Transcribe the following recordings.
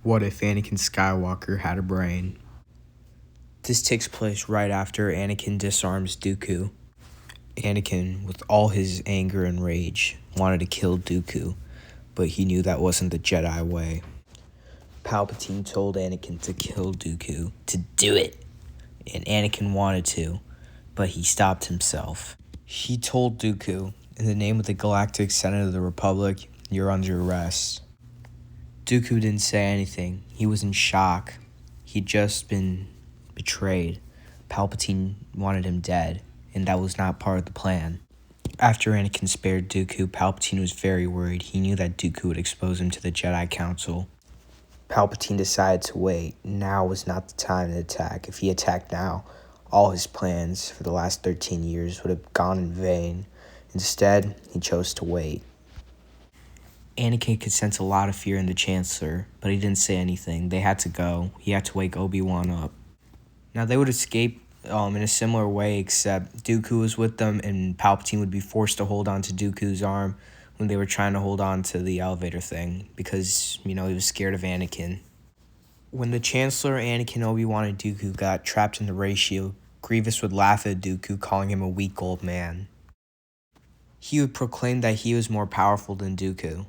What if Anakin Skywalker had a brain? This takes place right after Anakin disarms Dooku. Anakin, with all his anger and rage, wanted to kill Dooku, but he knew that wasn't the Jedi way. Palpatine told Anakin to kill Dooku, to do it, and Anakin wanted to, but he stopped himself. He told Dooku, in the name of the Galactic Senate of the Republic, you're under arrest. Dooku didn't say anything. He was in shock. He'd just been betrayed. Palpatine wanted him dead, and that was not part of the plan. After Anakin spared Dooku, Palpatine was very worried. He knew that Dooku would expose him to the Jedi Council. Palpatine decided to wait. Now was not the time to attack. If he attacked now, all his plans for the last 13 years would have gone in vain. Instead, he chose to wait. Anakin could sense a lot of fear in the Chancellor, but he didn't say anything. They had to go. He had to wake Obi-Wan up. Now, they would escape in a similar way, except Dooku was with them, and Palpatine would be forced to hold on to Dooku's arm when they were trying to hold on to the elevator thing, because, he was scared of Anakin. When the Chancellor, Anakin, Obi-Wan, and Dooku got trapped in the ray shield, Grievous would laugh at Dooku, calling him a weak old man. He would proclaim that he was more powerful than Dooku.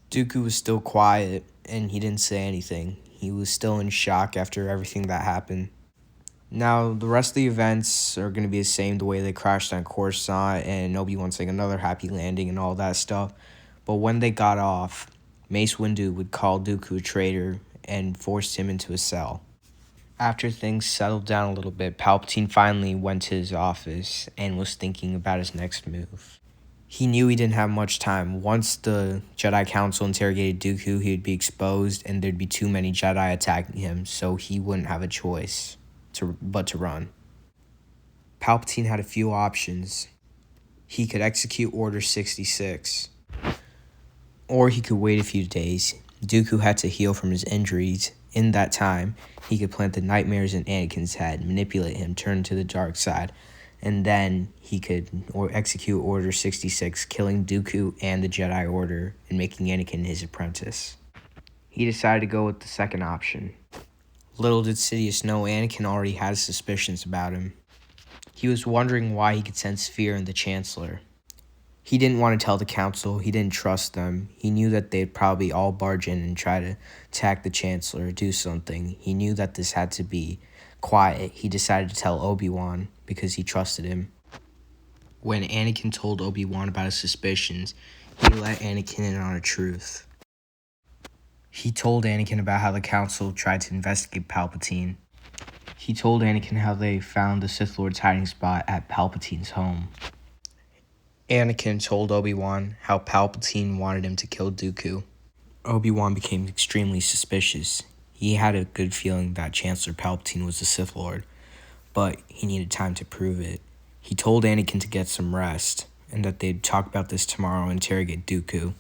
Dooku was still quiet, and he didn't say anything. He was still in shock after everything that happened. Now, the rest of the events are going to be the same, the way they crashed on Coruscant, and Obi-Wan saying another happy landing and all that stuff. But when they got off, Mace Windu would call Dooku a traitor and forced him into a cell. After things settled down a little bit, Palpatine finally went to his office and was thinking about his next move. He knew he didn't have much time. Once the Jedi Council interrogated Dooku, he would be exposed and there'd be too many Jedi attacking him, so he wouldn't have a choice but to run. Palpatine had a few options. He could execute Order 66, or he could wait a few days. Dooku had to heal from his injuries. In that time, he could plant the nightmares in Anakin's head, manipulate him, turn him to the dark side, and then he could execute Order 66, killing Dooku and the Jedi Order and making Anakin his apprentice. He decided to go with the second option. Little did Sidious know Anakin already had suspicions about him. He was wondering why he could sense fear in the Chancellor. He didn't want to tell the Council. He didn't trust them. He knew that they'd probably all barge in and try to attack the Chancellor or do something. He knew that this had to be quiet. He decided to tell Obi-Wan because he trusted him. When Anakin told Obi-Wan about his suspicions, he let Anakin in on a truth. He told Anakin about how the Council tried to investigate Palpatine. He told Anakin how they found the Sith Lord's hiding spot at Palpatine's home. Anakin told Obi-Wan how Palpatine wanted him to kill Dooku. Obi-Wan became extremely suspicious. He had a good feeling that Chancellor Palpatine was the Sith Lord, but he needed time to prove it. He told Anakin to get some rest, and that they'd talk about this tomorrow and interrogate Dooku.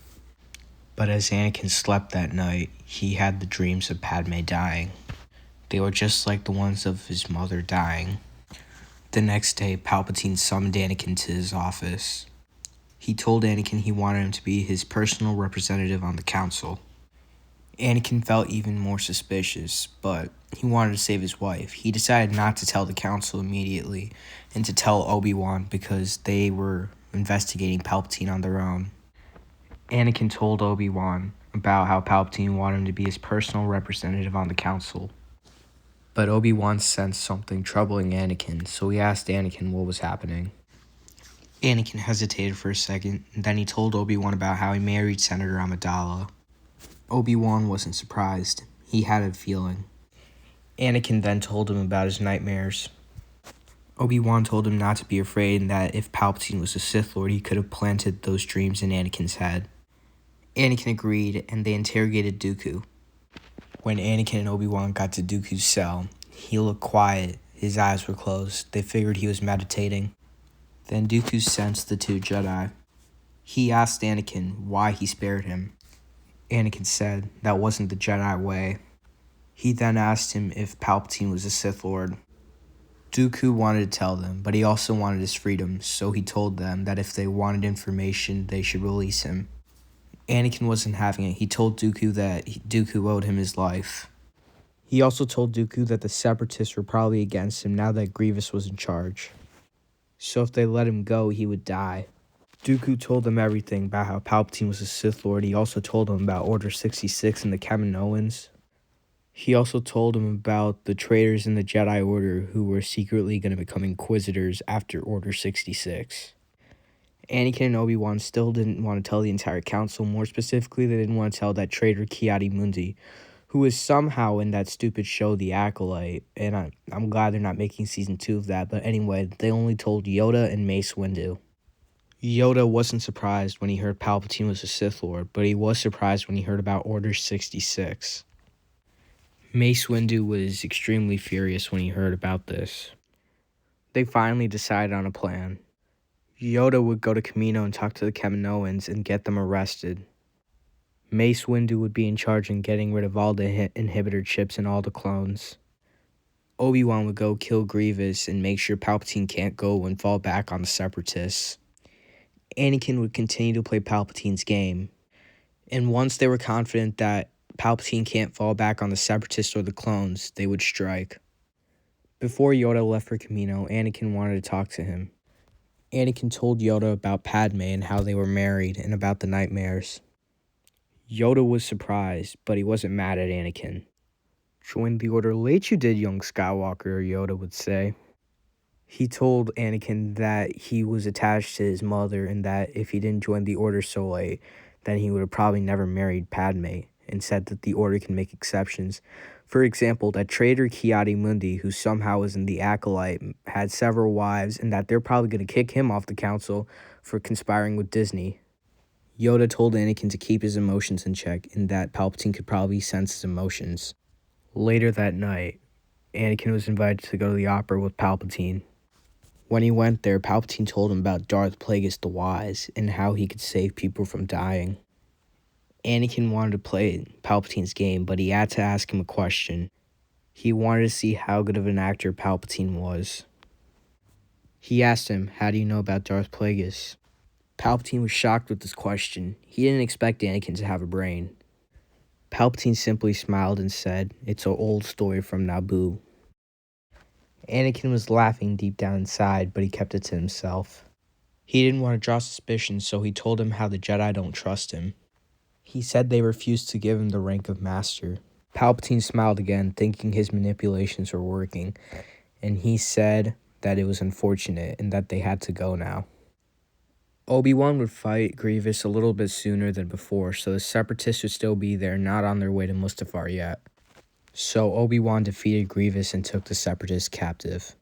But as Anakin slept that night, he had the dreams of Padme dying. They were just like the ones of his mother dying. The next day, Palpatine summoned Anakin to his office. He told Anakin he wanted him to be his personal representative on the council. Anakin felt even more suspicious, but he wanted to save his wife. He decided not to tell the council immediately and to tell Obi-Wan because they were investigating Palpatine on their own. Anakin told Obi-Wan about how Palpatine wanted him to be his personal representative on the council. But Obi-Wan sensed something troubling Anakin, so he asked Anakin what was happening. Anakin hesitated for a second, and then he told Obi-Wan about how he married Senator Amidala. Obi-Wan wasn't surprised. He had a feeling. Anakin then told him about his nightmares. Obi-Wan told him not to be afraid and that if Palpatine was a Sith Lord, he could have planted those dreams in Anakin's head. Anakin agreed, and they interrogated Dooku. When Anakin and Obi-Wan got to Dooku's cell, he looked quiet. His eyes were closed. They figured he was meditating. Then Dooku sensed the two Jedi. He asked Anakin why he spared him. Anakin said that wasn't the Jedi way. He then asked him if Palpatine was a Sith Lord. Dooku wanted to tell them, but he also wanted his freedom, so he told them that if they wanted information, they should release him. Anakin wasn't having it. He told Dooku that Dooku owed him his life. He also told Dooku that the Separatists were probably against him now that Grievous was in charge. So if they let him go, he would die. Dooku told him everything about how Palpatine was a Sith Lord. He also told him about Order 66 and the Kaminoans. He also told him about the traitors in the Jedi Order who were secretly going to become Inquisitors after Order 66. Anakin and Obi-Wan still didn't want to tell the entire council. More specifically, they didn't want to tell that traitor Ki-Adi-Mundi, who was somehow in that stupid show, The Acolyte. And I'm glad they're not making season 2 of that. But anyway, they only told Yoda and Mace Windu. Yoda wasn't surprised when he heard Palpatine was a Sith Lord, but he was surprised when he heard about Order 66. Mace Windu was extremely furious when he heard about this. They finally decided on a plan. Yoda would go to Kamino and talk to the Kaminoans and get them arrested. Mace Windu would be in charge in getting rid of all the inhibitor chips and all the clones. Obi-Wan would go kill Grievous and make sure Palpatine can't go and fall back on the Separatists. Anakin would continue to play Palpatine's game. And once they were confident that Palpatine can't fall back on the Separatists or the clones, they would strike. Before Yoda left for Kamino, Anakin wanted to talk to him. Anakin told Yoda about Padme and how they were married and about the nightmares. Yoda was surprised, but he wasn't mad at Anakin. "Join the order late you did, young Skywalker," Yoda would say. He told Anakin that he was attached to his mother and that if he didn't join the order so late, then he would have probably never married Padme, and said that the order can make exceptions. For example, that traitor Ki-Adi-Mundi, who somehow was in the Acolyte, had several wives, and that they're probably going to kick him off the council for conspiring with Disney. Yoda told Anakin to keep his emotions in check, and that Palpatine could probably sense his emotions. Later that night, Anakin was invited to go to the opera with Palpatine. When he went there, Palpatine told him about Darth Plagueis the Wise and how he could save people from dying. Anakin wanted to play Palpatine's game, but he had to ask him a question. He wanted to see how good of an actor Palpatine was. He asked him, "How do you know about Darth Plagueis?" Palpatine was shocked with this question. He didn't expect Anakin to have a brain. Palpatine simply smiled and said, "It's an old story from Naboo." Anakin was laughing deep down inside, but he kept it to himself. He didn't want to draw suspicion, so he told him how the Jedi don't trust him. He said they refused to give him the rank of Master. Palpatine smiled again, thinking his manipulations were working, and he said that it was unfortunate and that they had to go now. Obi-Wan would fight Grievous a little bit sooner than before, so the Separatists would still be there, not on their way to Mustafar yet. So Obi-Wan defeated Grievous and took the Separatists captive.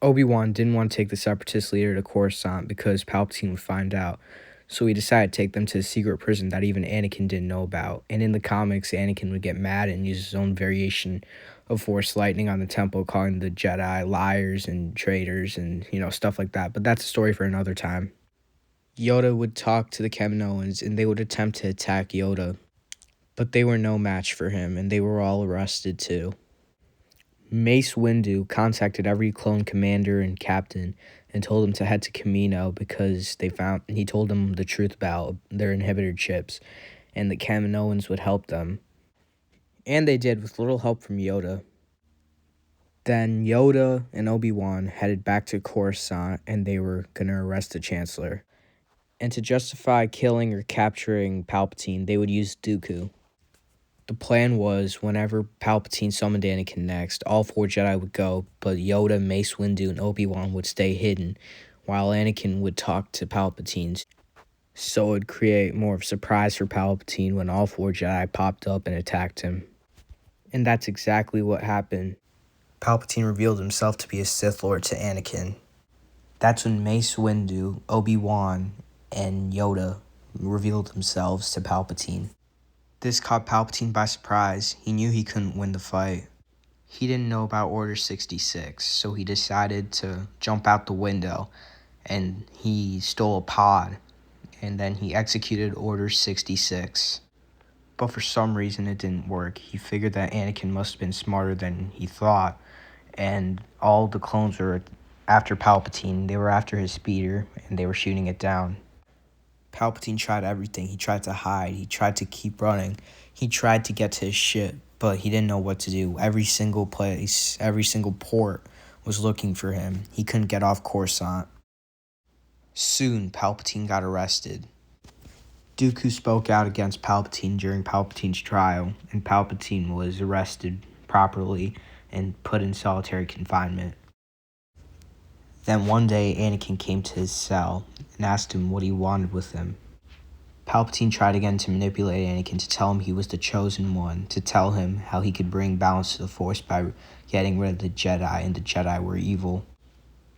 Obi-Wan didn't want to take the Separatist leader to Coruscant because Palpatine would find out, so he decided to take them to a secret prison that even Anakin didn't know about. And in the comics, Anakin would get mad and use his own variation of Force lightning on the temple, calling the Jedi liars and traitors and, stuff like that. But that's a story for another time. Yoda would talk to the Kaminoans, and they would attempt to attack Yoda. But they were no match for him, and they were all arrested too. Mace Windu contacted every clone commander and captain and told them to head to Kamino because he told them the truth about their inhibitor chips, and the Kaminoans would help them. And they did, with little help from Yoda. Then Yoda and Obi-Wan headed back to Coruscant, and they were going to arrest the Chancellor. And to justify killing or capturing Palpatine, they would use Dooku. The plan was, whenever Palpatine summoned Anakin next, all 4 Jedi would go, but Yoda, Mace Windu, and Obi-Wan would stay hidden, while Anakin would talk to Palpatine. So it would create more of a surprise for Palpatine when all 4 Jedi popped up and attacked him. And that's exactly what happened. Palpatine revealed himself to be a Sith Lord to Anakin. That's when Mace Windu, Obi-Wan, and Yoda revealed themselves to Palpatine. This caught Palpatine by surprise. He knew he couldn't win the fight. He didn't know about Order 66, so he decided to jump out the window, and he stole a pod, and then he executed Order 66. But for some reason it didn't work. He figured that Anakin must have been smarter than he thought, and all the clones were after Palpatine. They were after his speeder, and they were shooting it down. Palpatine tried everything. He tried to hide. He tried to keep running. He tried to get to his ship, but he didn't know what to do. Every single place, every single port was looking for him. He couldn't get off Coruscant. Soon, Palpatine got arrested. Dooku spoke out against Palpatine during Palpatine's trial, and Palpatine was arrested properly and put in solitary confinement. Then one day, Anakin came to his cell and asked him what he wanted with him. Palpatine tried again to manipulate Anakin to tell him he was the chosen one, to tell him how he could bring balance to the Force by getting rid of the Jedi, and the Jedi were evil.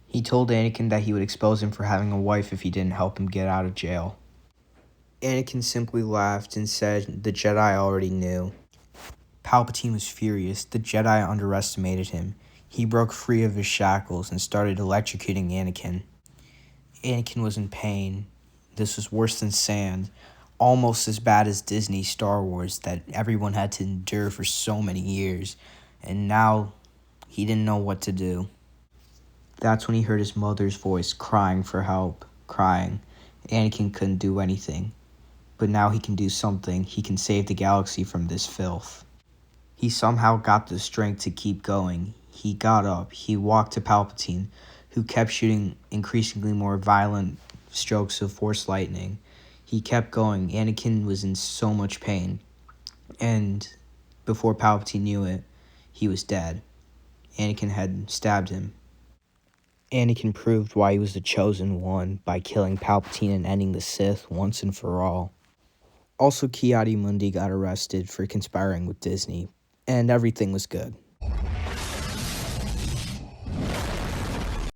He told Anakin that he would expose him for having a wife if he didn't help him get out of jail. Anakin simply laughed and said the Jedi already knew. Palpatine was furious. The Jedi underestimated him. He broke free of his shackles and started electrocuting Anakin. Anakin was in pain. This was worse than sand, almost as bad as Disney Star Wars that everyone had to endure for so many years, and now he didn't know what to do. That's when he heard his mother's voice crying for help, crying. Anakin couldn't do anything, but now he can do something. He can save the galaxy from this filth. He somehow got the strength to keep going. He got up, he walked to Palpatine, who kept shooting increasingly more violent strokes of Force lightning. He kept going. Anakin was in so much pain, and before Palpatine knew it, he was dead. Anakin had stabbed him. Anakin proved why he was the chosen one by killing Palpatine and ending the Sith once and for all. Also, Ki-Adi-Mundi got arrested for conspiring with Disney, and everything was good.